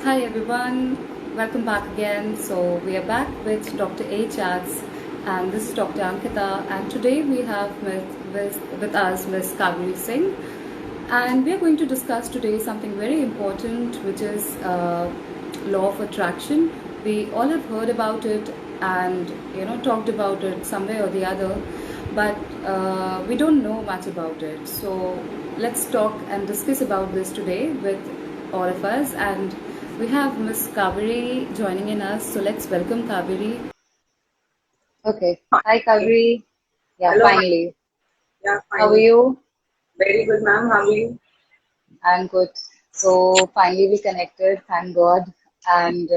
Hi everyone, welcome back again. So we are back with Dr. A Chats, and this is Dr. Ankita, and today we have with us Ms. Kaveri Singh, and we are going to discuss today something very important, which is law of attraction. We all have heard about it and talked about it some way or the other, but we don't know much about it. So let's talk and discuss about this today with all of us, and we have Miss Kaveri joining in us. So let's welcome Kaveri. Okay. Hi, Kaveri. Yeah, Hello, ma'am. finally. Yeah, How are fine. you? Very good, ma'am. How are you? I'm good. So finally we connected, thank God. And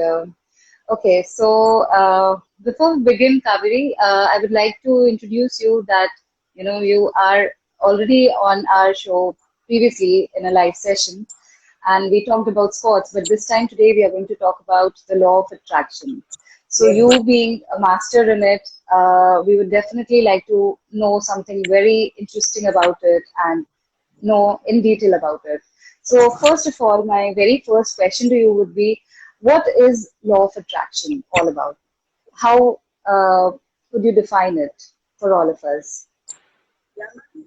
okay, so before we begin, Kaveri, I would like to introduce you that you are already on our show previously in a live session, and we talked about sports, but this time today we are going to talk about the law of attraction. So Yes, ma'am. you being a master in it, we would definitely like to know something very interesting about it and know in detail about it. So first of all, my very first question to you would be, what is law of attraction all about? How would you define it for all of us? Yeah, ma'am.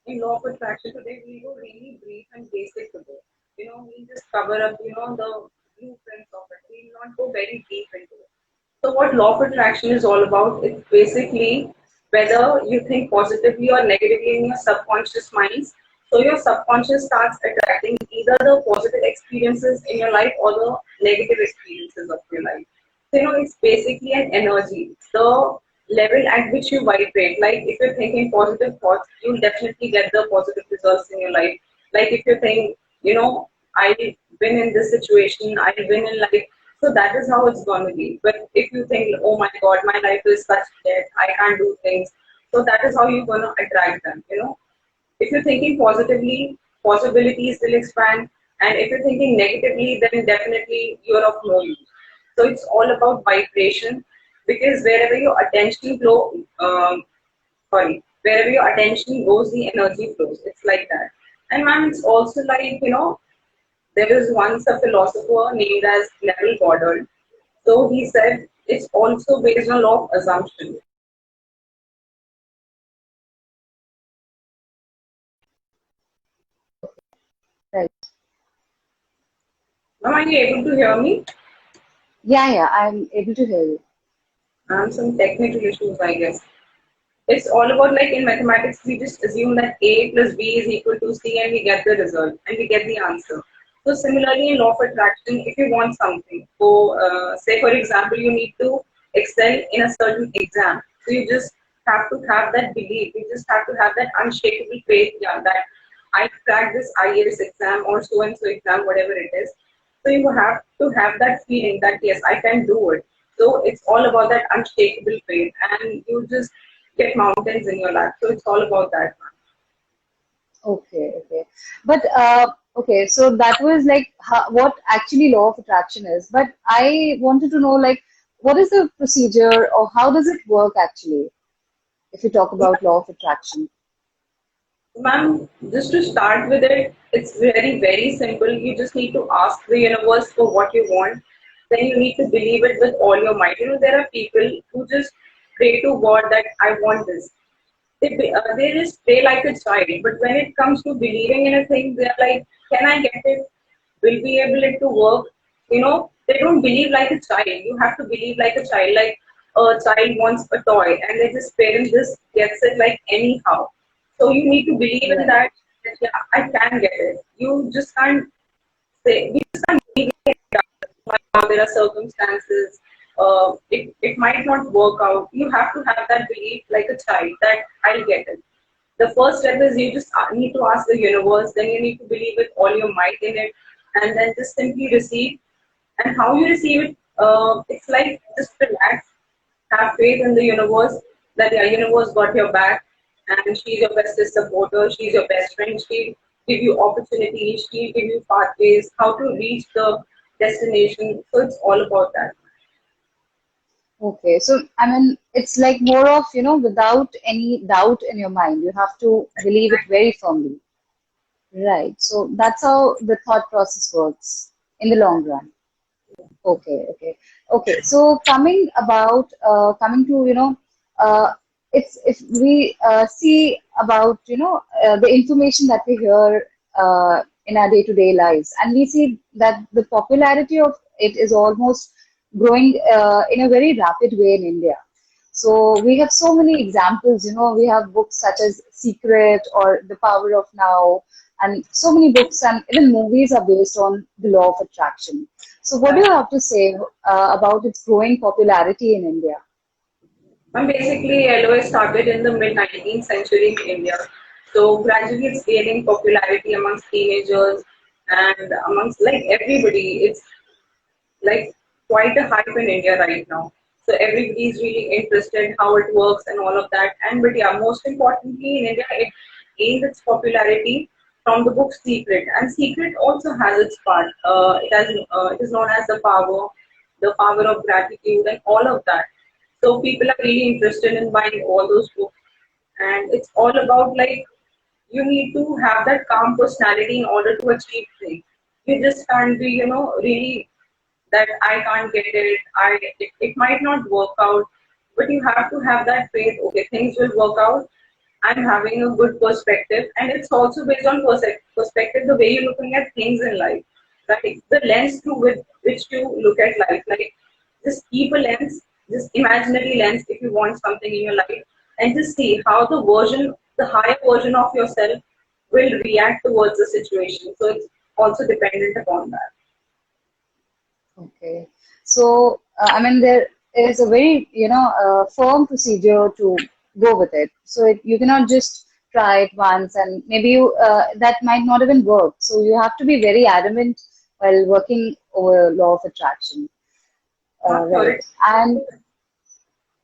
In law of attraction today, we go really brief and basic today. We just cover up, the blueprints of it. We'll not go very deep into it. So, what law of attraction is all about? It's basically whether you think positively or negatively in your subconscious minds. So, your subconscious starts attracting either the positive experiences in your life or the negative experiences of your life. So, it's basically an energy. The level at which you vibrate, like if you're thinking positive thoughts, you'll definitely get the positive results in your life. Like if you think, I'll win in this situation, I'll win in life. So that is how it's going to be. But if you think, oh my God, my life is such dead, I can't do things. So that is how you're going to attract them. If you're thinking positively, possibilities will expand. And if you're thinking negatively, then definitely you're of no use. So it's all about vibration because wherever your attention wherever your attention goes, the energy flows. It's like that. And ma'am, it's also like, there was once a philosopher named as Neville Goddard. So he said it's also based on law of assumption. Right. Now, are you able to hear me? Yeah, I'm able to hear you. Some technical issues, I guess. It's all about like in mathematics, we just assume that A plus B is equal to C and we get the result and we get the answer. So similarly in law of attraction, if you want something, so say for example, you need to excel in a certain exam. So you just have to have that belief. You just have to have that unshakable faith, yeah, that I cracked this IAS exam or so and so exam, whatever it is. So you have to have that feeling that yes, I can do it. So it's all about that unshakable faith, and you just get mountains in your life. So it's all about that. Okay. But okay, so that was like what actually law of attraction is. But I wanted to know, like, what is the procedure or how does it work actually, if you talk about law of attraction? Ma'am, just to start with it, it's very, very simple. You just need to ask the universe for what you want. Then you need to believe it with all your might. There are people who just pray to God that I want this. They just pray like a child. But when it comes to believing in a thing, they're like, can I get it? Will be able it to work? They don't believe like a child. You have to believe like a child. Like a child wants a toy and they just parent just gets it like anyhow. So you need to believe in Right. that yeah, I can get it. You just can't say, we just can't believe now there are circumstances. It might not work out. You have to have that belief like a child that I'll get it. The first step is you just need to ask the universe, then you need to believe with all your might in it, and then just simply receive. And how you receive it, it's like just relax, have faith in the universe that the universe got your back and she's your bestest supporter, she's your best friend, she'll give you opportunities, she'll give you pathways, how to reach the destination. So it's all about that. Okay, so I mean, it's like more of, without any doubt in your mind. You have to believe it very firmly. Right. So that's how the thought process works in the long run. Okay. So coming to uh, it's if we see about the information that we hear in our day-to-day lives, and we see that the popularity of it is almost growing in a very rapid way in India. So we have so many examples. We have books such as Secret or The Power of Now, and so many books and even movies are based on the law of attraction. So, what do you have to say about its growing popularity in India? And basically, LOA started in the mid 19th century in India. So gradually it's gaining popularity amongst teenagers and amongst like everybody. It's like quite a hype in India right now. So everybody is really interested how it works and all of that. And but yeah, most importantly in India, it gained its popularity from the book Secret. And Secret also has its part. It is known as the power of gratitude, and all of that. So people are really interested in buying all those books, and it's all about like you need to have that calm personality in order to achieve things. You just can't be, really that I can't get it. It might not work out, but you have to have that faith. Okay, things will work out. I'm having a good perspective, and it's also based on perspective, the way you're looking at things in life, right? The lens through which you look at life. Like, just keep a lens, just imaginary lens, if you want something in your life, and just see how the higher version of yourself, will react towards the situation. So it's also dependent upon that. Okay. So, I mean, there is a very, firm procedure to go with it. So, you cannot just try it once and maybe that might not even work. So, you have to be very adamant while working over law of attraction. Not sure. Right. And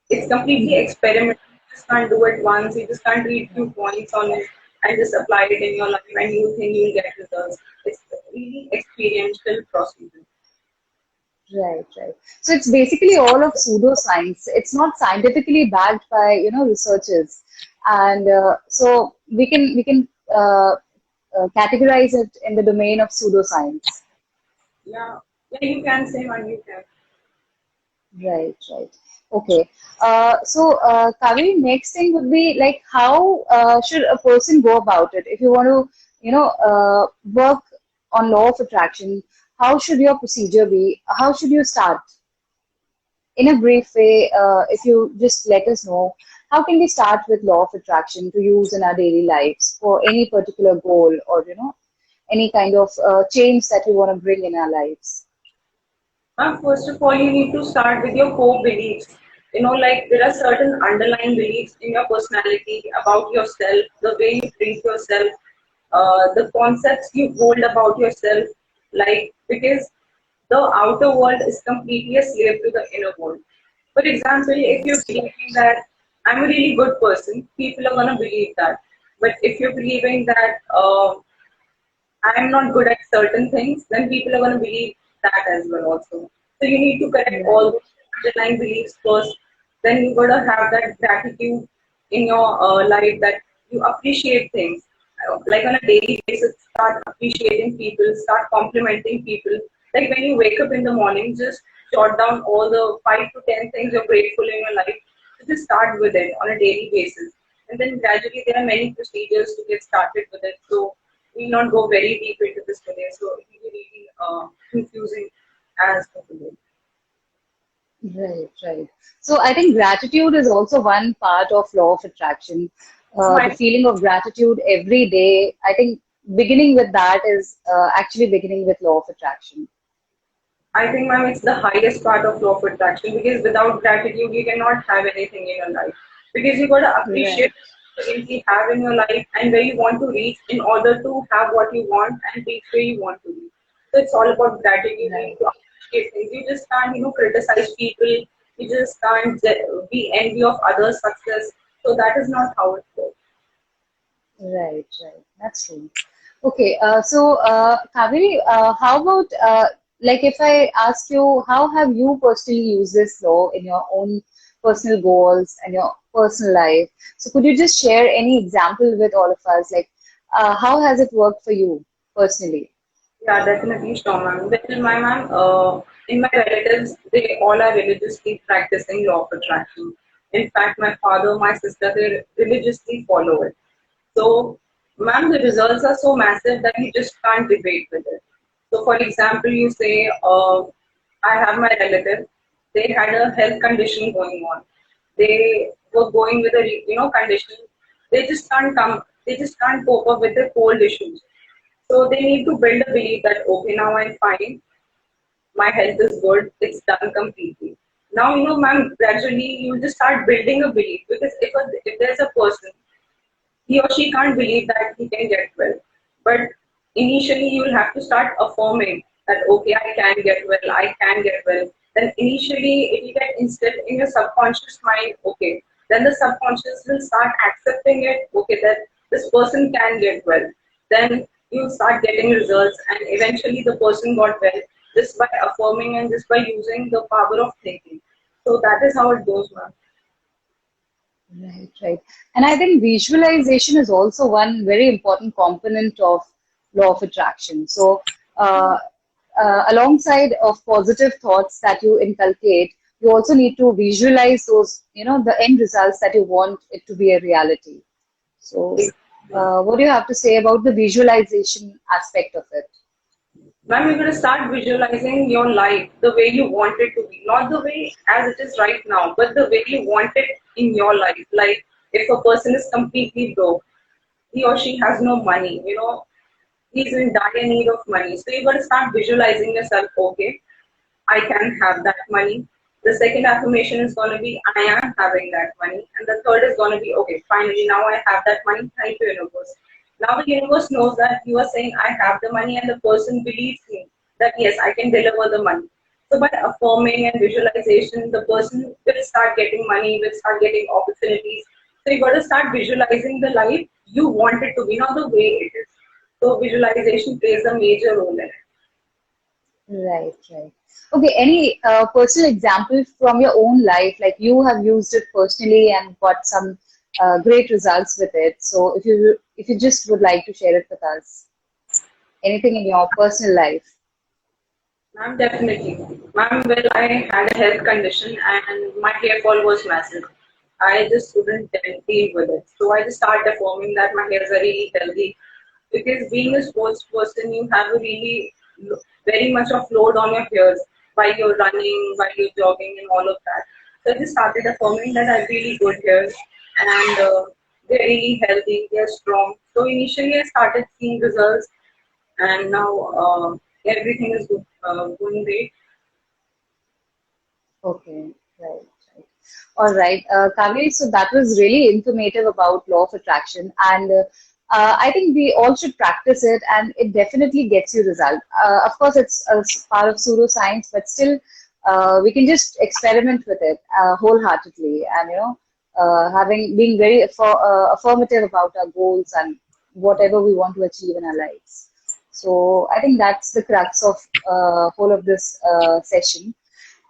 It's completely mhm, experimental. You just can't do it once. You just can't read few points on it and just apply it in your life and you think you'll get results. It's really experiential procedure. right. So it's basically all of pseudoscience. It's not scientifically backed by, researchers. And so we can categorize it in the domain of pseudoscience. Yeah. Yeah, you can say one, you can. Right. Okay. Kaveri, next thing would be like how should a person go about it? If you want to, work on law of attraction, how should your procedure be? How should you start? In a brief way, if you just let us know, how can we start with law of attraction to use in our daily lives for any particular goal or, any kind of change that we want to bring in our lives? First of all, you need to start with your core beliefs. Like there are certain underlying beliefs in your personality about yourself, the way you treat yourself, the concepts you hold about yourself. Like, because the outer world is completely a slave to the inner world. For example, if you're Yes. believing that I'm a really good person, people are going to believe that. But if you're believing that I'm not good at certain things, then people are going to believe that as well also. So you need to correct all Right. those underlying beliefs first. Then you got to have that gratitude in your life, that you appreciate things. Like on a daily basis, start appreciating people, start complimenting people. Like when you wake up in the morning, just jot down all the 5 to 10 things you're grateful in your life. So just start with it on a daily basis. And then gradually there are many procedures to get started with it. So we'll not go very deep into this today, so it will be really confusing as for today. Right. So I think gratitude is also one part of law of attraction. The My, feeling of gratitude every day. I think beginning with that is actually beginning with law of attraction. I think, ma'am, it's the highest part of law of attraction, because without gratitude, you cannot have anything in your life. Because you got to appreciate Right. the things you have in your life and where you want to reach in order to have what you want and reach where you want to reach. So it's all about gratitude. You need Right. to appreciate things. You just can't, criticize people. You just can't be envy of others' success. So that is not how it works. Right. That's true. Okay. Kaveri, how about like if I ask you, how have you personally used this law in your own personal goals and your personal life? So could you just share any example with all of us? Like, how has it worked for you personally? Yeah, definitely, sure, ma'am. Well, my ma'am, in my relatives, they all are religiously practicing law of attraction. In fact, my father, my sister, they religiously follow it. So, ma'am, the results are so massive that you just can't debate with it. So, for example, you say, I have my relative, they had a health condition going on. They were going with a condition. They just can't cope up with the cold issues. So they need to build a belief that okay, now I'm fine, my health is good, it's done completely. Now, ma'am, gradually you just start building a belief because if there's a person, he or she can't believe that he can get well. But initially, you will have to start affirming that, okay, I can get well, I can get well. Then initially, it will get instilled in your subconscious mind, okay. Then the subconscious will start accepting it, okay, that this person can get well. Then you start getting results, and eventually the person got well just by affirming and just by using the power of thinking. So that is how it goes, ma'am. Right, right. And I think visualization is also one very important component of law of attraction. So, uh, alongside of positive thoughts that you inculcate, you also need to visualize those, the end results that you want it to be a reality. So, what do you have to say about the visualization aspect of it? Ma'am, you're going to start visualizing your life the way you want it to be, not the way as it is right now, but the way you want it in your life. Like if a person is completely broke, he or she has no money, he's in dire need of money. So you're going to start visualizing yourself, okay, I can have that money. The second affirmation is going to be, I am having that money. And the third is going to be, okay, finally, now I have that money. Thank you, universe. Now the universe knows that you are saying, I have the money, and the person believes me that, yes, I can deliver the money. So by affirming and visualization, the person will start getting money, will start getting opportunities. So you got to start visualizing the life you want it to be, not the way it is. So visualization plays a major role in it. Right, right. Okay, any personal example from your own life, like you have used it personally and got some great results with it. So if you just would like to share it with us, anything in your personal life. Ma'am, definitely. Ma'am, well, I had a health condition and my hair fall was massive. I just couldn't deal with it. So I just started affirming that my hairs are really healthy. Because being a sports person, you have a really very much of load on your hairs while you're running, while you're jogging, and all of that. So I just started affirming that I have really good hairs and they're really healthy, they're strong. So initially, I started seeing results and now everything is good, going great. Okay, right, right. All right, Kaveri, so that was really informative about law of attraction, and I think we all should practice it, and it definitely gets you result. Of course, it's a part of pseudoscience, but still, we can just experiment with it wholeheartedly, and having being very affirmative about our goals and whatever we want to achieve in our lives. So I think that's the crux of whole of this session.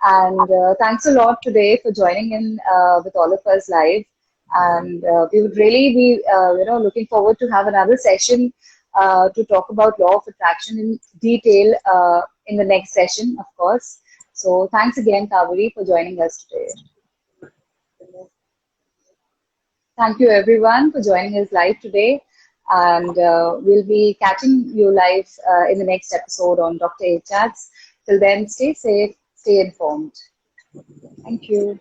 And thanks a lot today for joining in with all of us live. And we would really be, looking forward to have another session to talk about law of attraction in detail in the next session, of course. So thanks again, Kaveri, for joining us today. Thank you, everyone, for joining us live today. And we'll be catching you live in the next episode on Dr. A Chats. Till then, stay safe, stay informed. Thank you.